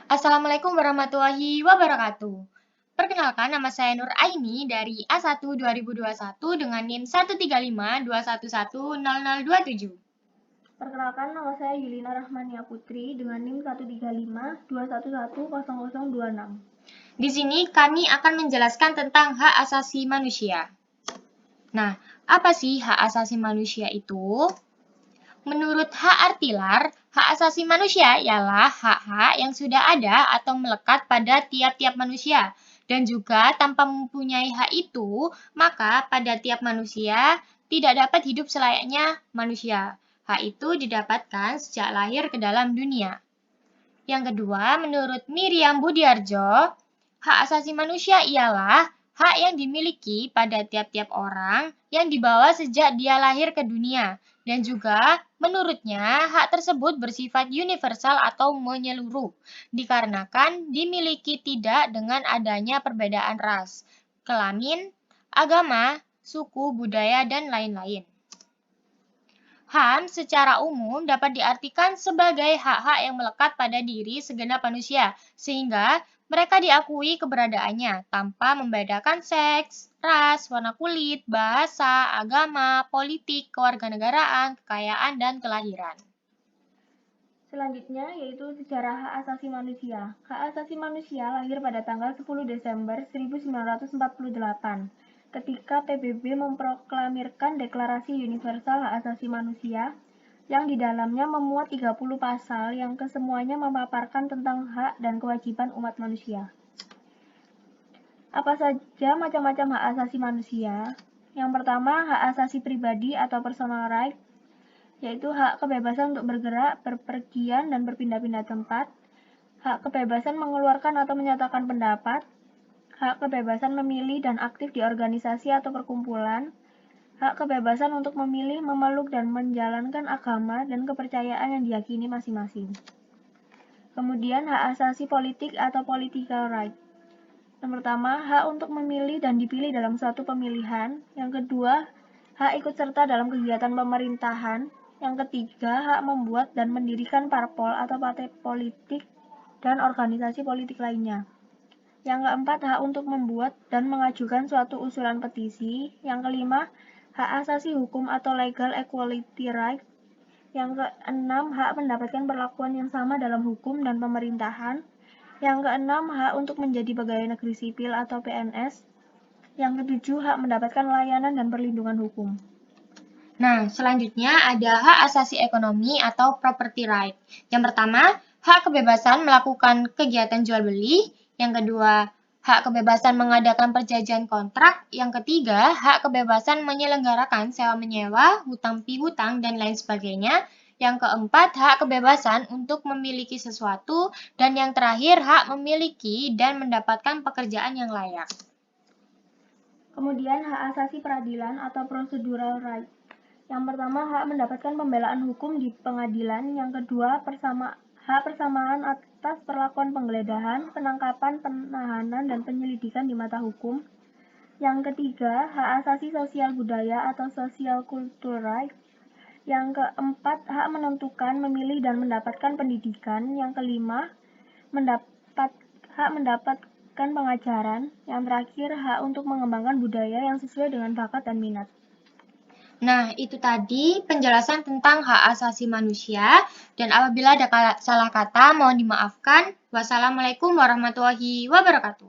Assalamualaikum warahmatullahi wabarakatuh. Perkenalkan, nama saya Nur Aini dari A1 2021 dengan NIM 13521110027. Perkenalkan, nama saya Yulina Rahmania Putri dengan NIM 13521110026. Di sini kami akan menjelaskan tentang hak asasi manusia. Nah, apa sih hak asasi manusia itu? Menurut Hak Artilar, hak asasi manusia ialah hak-hak yang sudah ada atau melekat pada tiap-tiap manusia. Dan juga tanpa mempunyai hak itu, maka pada tiap manusia tidak dapat hidup selayaknya manusia. Hak itu didapatkan sejak lahir ke dalam dunia. Yang kedua, menurut Miriam Budiarjo, hak asasi manusia ialah hak yang dimiliki pada tiap-tiap orang yang dibawa sejak dia lahir ke dunia. Dan juga, menurutnya, hak tersebut bersifat universal atau menyeluruh, dikarenakan dimiliki tidak dengan adanya perbedaan ras, kelamin, agama, suku, budaya, dan lain-lain. HAM secara umum dapat diartikan sebagai hak-hak yang melekat pada diri segenap manusia, sehingga mereka diakui keberadaannya tanpa membedakan seks, ras, warna kulit, bahasa, agama, politik, kewarganegaraan, kekayaan, dan kelahiran. Selanjutnya yaitu sejarah hak asasi manusia. Hak asasi manusia lahir pada tanggal 10 Desember 1948 ketika PBB memproklamirkan Deklarasi Universal Hak Asasi Manusia yang di dalamnya memuat 30 pasal yang kesemuanya memaparkan tentang hak dan kewajiban umat manusia. Apa saja macam-macam hak asasi manusia? Yang pertama, hak asasi pribadi atau personal right, yaitu hak kebebasan untuk bergerak, berpergian, dan berpindah-pindah tempat, hak kebebasan mengeluarkan atau menyatakan pendapat, hak kebebasan memilih dan aktif di organisasi atau perkumpulan, hak kebebasan untuk memilih, memeluk, dan menjalankan agama dan kepercayaan yang diyakini masing-masing. Kemudian, hak asasi politik atau political right. Yang pertama, hak untuk memilih dan dipilih dalam suatu pemilihan. Yang kedua, hak ikut serta dalam kegiatan pemerintahan. Yang ketiga, hak membuat dan mendirikan parpol atau partai politik dan organisasi politik lainnya. Yang keempat, hak untuk membuat dan mengajukan suatu usulan petisi. Yang kelima, hak asasi hukum atau legal equality right. Yang keenam, hak mendapatkan perlakuan yang sama dalam hukum dan pemerintahan. Yang keenam, hak untuk menjadi pegawai negeri sipil atau PNS. Yang ketujuh, hak mendapatkan layanan dan perlindungan hukum. Nah, selanjutnya ada hak asasi ekonomi atau property right. Yang pertama, hak kebebasan melakukan kegiatan jual beli. Yang kedua, hak kebebasan mengadakan perjanjian kontrak. Yang ketiga, hak kebebasan menyelenggarakan sewa-menyewa, hutang piutang, dan lain sebagainya. Yang keempat, hak kebebasan untuk memiliki sesuatu. Dan yang terakhir, hak memiliki dan mendapatkan pekerjaan yang layak. Kemudian, hak asasi peradilan atau procedural right. Yang pertama, hak mendapatkan pembelaan hukum di pengadilan. Yang kedua, hak persamaan atas perlakuan penggeledahan, penangkapan, penahanan, dan penyelidikan di mata hukum. Yang ketiga, hak asasi sosial budaya atau social cultural right. Yang keempat, hak menentukan, memilih, dan mendapatkan pendidikan. Yang kelima, hak mendapatkan pengajaran. Yang terakhir, hak untuk mengembangkan budaya yang sesuai dengan bakat dan minat. Nah, itu tadi penjelasan tentang hak asasi manusia, dan apabila ada salah kata, mohon dimaafkan. Wassalamualaikum warahmatullahi wabarakatuh.